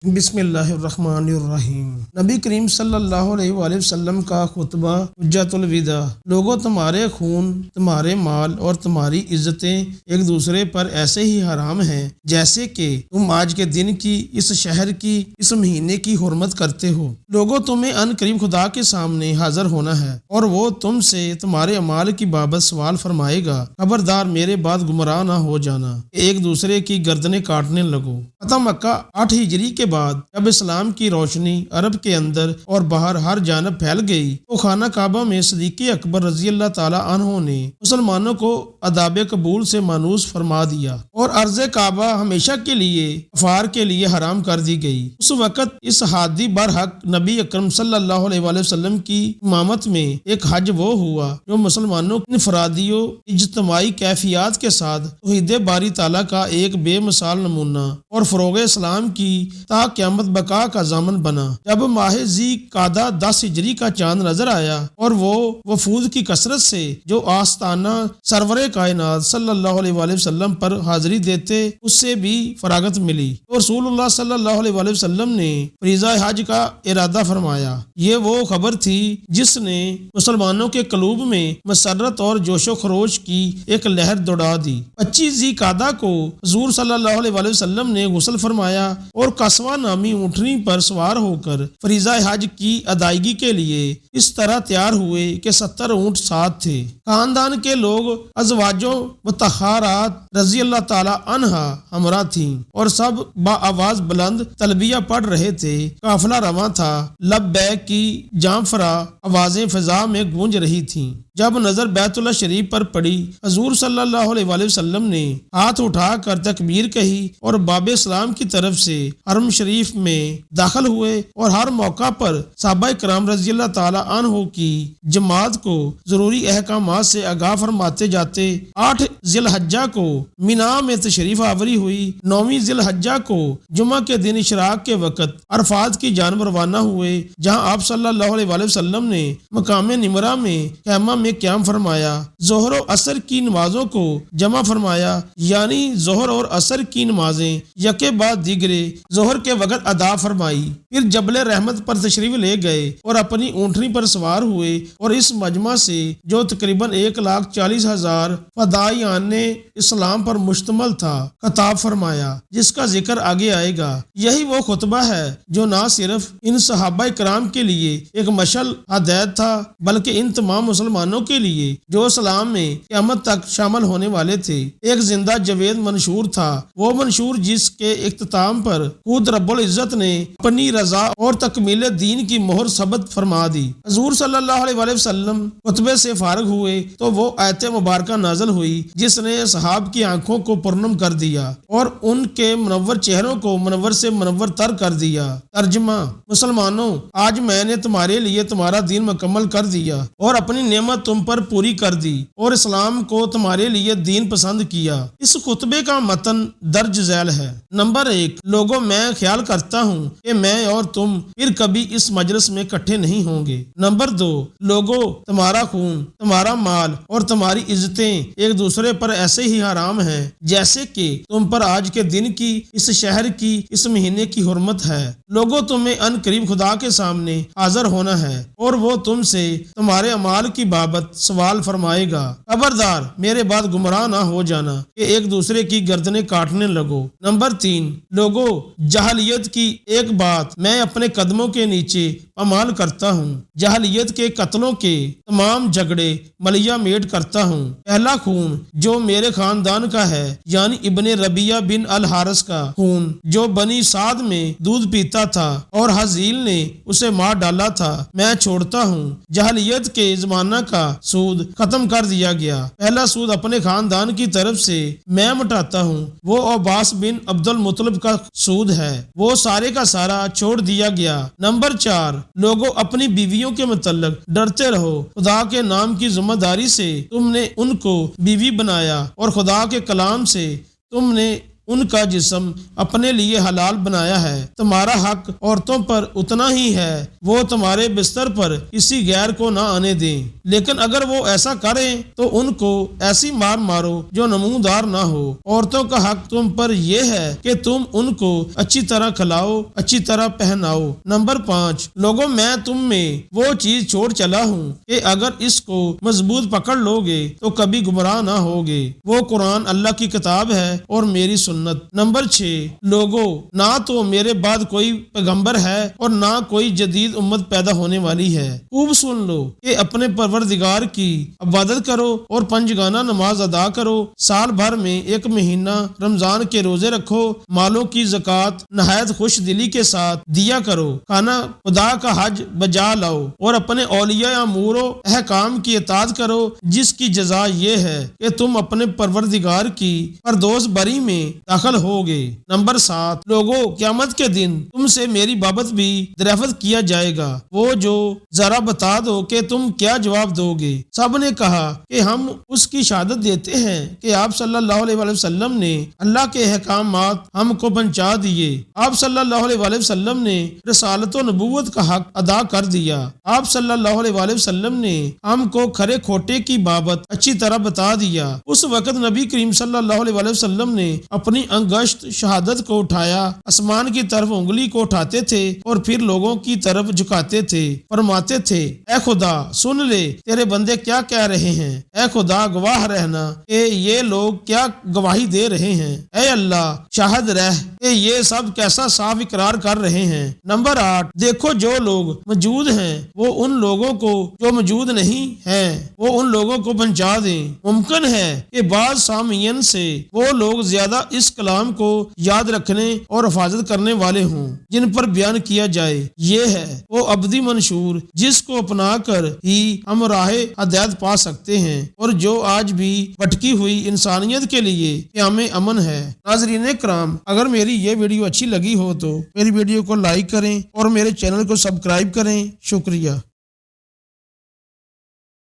بسم اللہ الرحمن الرحیم۔ نبی کریم صلی اللہ علیہ وآلہ وسلم کا خطبہ حجۃ الوداع۔ لوگوں، تمہارے خون، تمہارے مال اور تمہاری عزتیں ایک دوسرے پر ایسے ہی حرام ہیں جیسے کہ تم آج کے دن کی، اس شہر کی، اس مہینے کی حرمت کرتے ہو۔ لوگوں، تمہیں ان قریب خدا کے سامنے حاضر ہونا ہے اور وہ تم سے تمہارے اعمال کی بابت سوال فرمائے گا۔ خبردار، میرے بعد گمراہ نہ ہو جانا کہ ایک دوسرے کی گردنیں کاٹنے لگو۔ فتح مکہ 8 ہجری کے بعد جب اسلام کی روشنی عرب کے اندر اور باہر ہر جانب پھیل گئی تو خانہ کعبہ میں صدیق اکبر رضی اللہ تعالی عنہ نے مسلمانوں کو آداب قبول سے مانوس فرما دیا اور ارض کعبہ ہمیشہ کے لیے کفار کے لیے حرام کر دی گئی۔ اس وقت اس ہادی برحق نبی اکرم صلی اللہ علیہ وآلہ وسلم کی امامت میں ایک حج وہ ہوا جو مسلمانوں کی انفرادی و اجتماعی کیفیات کے ساتھ توحید باری تعالیٰ کا ایک بے مثال نمونہ اور فروغ اسلام کی تا قیامت بقا کا ضامن بنا۔ جب ماہ ذی قعدہ 10 ہجری کا چاند نظر آیا اور وہ وفود کی کثرت سے جو آستانہ سرور کائنات صلی اللہ علیہ وآلہ وسلم پر حاضری دیتے اس سے بھی فراغت ملی تو رسول اللہ صلی اللہ علیہ وآلہ وسلم نے فریضہ حج کا ارادہ فرمایا۔ یہ وہ خبر تھی جس نے مسلمانوں کے قلوب میں مسرت اور جوش و خروش کی ایک لہر دوڑا دی۔ 25 ذی قعدہ کو حضور صلی اللہ علیہ وآلہ وسلم نے غسل فرمایا اور قصوہ نامی اونٹنی پر سوار ہو کر فریضہ حج کی ادائیگی کے لیے اس طرح تیار ہوئے کہ 70 اونٹ ساتھ تھے۔ خاندان کے لوگ ازواج و مطہرات رضی اللہ تعالی عنہا ہمراہ تھیں اور سب با آواز بلند تلبیہ پڑھ رہے تھے۔ قافلہ رواں تھا، لبیک کی جانفرا آوازیں فضا میں گونج رہی تھیں۔ جب نظر بیت اللہ شریف پر پڑی، حضور صلی اللہ علیہ وآلہ وسلم نے ہاتھ اٹھا کر تکبیر کہی اور باب اسلام کی طرف سے حرم شریف میں داخل ہوئے اور ہر موقع پر صحابہ کرام رضی اللہ تعالی عنہ کی جماعت کو ضروری احکامات سے آگاہ فرماتے جاتے۔ 8 ذی الحجہ کو مینا میں تشریف آوری ہوئی۔ 9 ذی الحجہ کو جمعہ کے دن اشراق کے وقت عرفات کی جانب روانہ ہوئے، جہاں آپ صلی اللہ علیہ وآلہ وسلم نے مقام نمرہ میں خیمہ میں قیام فرمایا۔ ظہر و عصر کی نمازوں کو جمع فرمایا، یعنی ظہر اور عصر کی نمازیں یکے بعد دیگرے ظہر کے وقت ادا فرمائی۔ پھر جبل رحمت پر تشریف لے گئے اور اپنی اونٹنی پر سوار ہوئے اور اس مجمع سے جو تقریباً 1,40,000 فدائیان اسلام پر مشتمل تھا خطاب فرمایا، جس کا ذکر آگے آئے گا۔ یہی وہ خطبہ ہے جو نہ صرف ان صحابہ کرام کے لیے ایک مشعل ہدایت تھا بلکہ ان تمام مسلمانوں کے لیے جو اسلام میں قیامت تک شامل ہونے والے تھے ایک زندہ جاوید منشور تھا، وہ منشور جس کے اختتام پر خود رب العزت نے اپنی رضا اور تکمیل دین کی مہر ثبت فرما دی۔ حضور صلی اللہ علیہ وآلہ وسلم خطبے سے فارغ ہوئے تو وہ آیت مبارکہ نازل ہوئی جس نے اصحاب کی آنکھوں کو پرنم کر دیا اور ان کے منور چہروں کو منور سے منور تر کر دیا۔ ترجمہ: مسلمانوں، آج میں نے تمہارے لیے تمہارا دین مکمل کر دیا اور اپنی نعمت تم پر پوری کر دی اور اسلام کو تمہارے لیے دین پسند کیا۔ اس خطبے کا متن درج ذیل ہے۔ نمبر 1، لوگوں، میں خیال کرتا ہوں کہ میں اور تم پھر کبھی اس مجلس میں اکٹھے نہیں ہوں گے۔ نمبر 2، لوگوں، تمہارا خون، تمہارا مال اور تمہاری عزتیں ایک دوسرے پر ایسے ہی حرام ہیں جیسے کہ تم پر آج کے دن کی، اس شہر کی، اس مہینے کی حرمت ہے۔ لوگوں، تمہیں ان قریب خدا کے سامنے حاضر ہونا ہے اور وہ تم سے تمہارے اعمال کی بابت سوال فرمائے گا۔ خبردار، میرے بعد گمراہ نہ ہو جانا کہ ایک دوسرے کی گردنیں کاٹنے لگو۔ نمبر 3، لوگوں، جاہلیت کی ایک بات میں اپنے قدموں کے نیچے پامال کرتا ہوں۔ جاہلیت کے قتلوں کے تمام جھگڑے ملیہ میٹ کرتا ہوں۔ پہلا خون جو میرے خاندان کا ہے، یعنی ابن ربیعہ بن الحارث کا خون جو بنی سعد میں دودھ پیتا تھا اور حزیل نے اسے مار ڈالا تھا، میں چھوڑتا ہوں۔ جاہلیت کے زمانہ کا سود ختم کر دیا گیا۔ پہلا سود اپنے خاندان کی طرف سے میں مٹاتا ہوں، وہ عباس بن عبد المطلب کا سود ہے، وہ سارے کا سارا چھوڑ دیا گیا۔ نمبر 4، لوگوں، اپنی بیویوں کے متعلق ڈرتے رہو۔ خدا کے نام کی ذمہ داری سے تم نے ان کو بیوی بنایا اور خدا کے کلام سے تم نے ان کا جسم اپنے لیے حلال بنایا ہے، تمہارا حق عورتوں پر اتنا ہی ہے، وہ تمہارے بستر پر کسی غیر کو نہ آنے دیں، لیکن اگر وہ ایسا کریں تو ان کو ایسی مار مارو جو نمودار نہ ہو۔ عورتوں کا حق تم پر یہ ہے کہ تم ان کو اچھی طرح کھلاؤ، اچھی طرح پہناؤ۔ نمبر 5، لوگوں میں تم میں وہ چیز چھوڑ چلا ہوں کہ اگر اس کو مضبوط پکڑ لو گے تو کبھی گمراہ نہ ہوگے۔ وہ قرآن اللہ کی کتاب ہے اور میری سنت۔ نمبر 6، لوگوں نہ تو میرے بعد کوئی پیغمبر ہے اور نہ کوئی جدید امت پیدا ہونے والی ہے۔ خوب سن لو کہ اپنے پروردگار کی عبادت کرو اور پنجگانہ نماز ادا کرو، سال بھر میں ایک مہینہ رمضان کے روزے رکھو، مالوں کی زکوٰۃ نہایت خوش دلی کے ساتھ دیا کرو، کھانا خدا کا حج بجا لاؤ اور اپنے اولیاء امور و احکام کی اطاعت کرو، جس کی جزا یہ ہے کہ تم اپنے پروردگار کی فردوس بری میں داخل ہوگے۔ نمبر 7، لوگوں قیامت کے دن تم سے میری بابت بھی دریافت کیا جائے گا، وہ جو ذرا بتا دو کہ تم کیا جواب دو گے۔ سب نے کہا کہ ہم اس کی شہادت دیتے ہیں کہ آپ صلی اللہ علیہ وآلہ وسلم نے اللہ کے احکامات ہم کو پہنچا دیے، آپ صلی اللہ علیہ وآلہ وسلم نے رسالت و نبوت کا حق ادا کر دیا، آپ صلی اللہ علیہ وآلہ وسلم نے ہم کو کھرے کھوٹے کی بابت اچھی طرح بتا دیا۔ اس وقت نبی کریم صلی اللہ علیہ وآلہ وسلم نے اپنی انگشت شہادت کو اٹھایا، آسمان کی طرف انگلی کو اٹھاتے تھے اور پھر لوگوں کی طرف جھکاتے تھے، فرماتے تھے اے خدا سن لے تیرے بندے کیا کہہ رہے ہیں، اے خدا گواہ رہنا کہ یہ لوگ کیا گواہی دے رہے ہیں، اے اللہ شاہد رہ کہ یہ سب کیسا صاف اقرار کر رہے ہیں۔ نمبر 8، دیکھو جو لوگ موجود ہیں وہ ان لوگوں کو جو موجود نہیں ہیں وہ ان لوگوں کو پہنچا دیں۔ ممکن ہے کہ بعض سامعین سے وہ لوگ زیادہ اس کلام کو یاد رکھنے اور حفاظت کرنے والے ہوں جن پر بیان کیا جائے، یہ ہے وہ ابدی منشور جس کو اپنا کر ہی ہم راہ ہدایت پا سکتے ہیں اور جو آج بھی بھٹکی ہوئی انسانیت کے لیے قیام امن ہے۔ ناظرین کرام، اگر میری یہ ویڈیو اچھی لگی ہو تو میری ویڈیو کو لائک کریں اور میرے چینل کو سبسکرائب کریں۔ شکریہ۔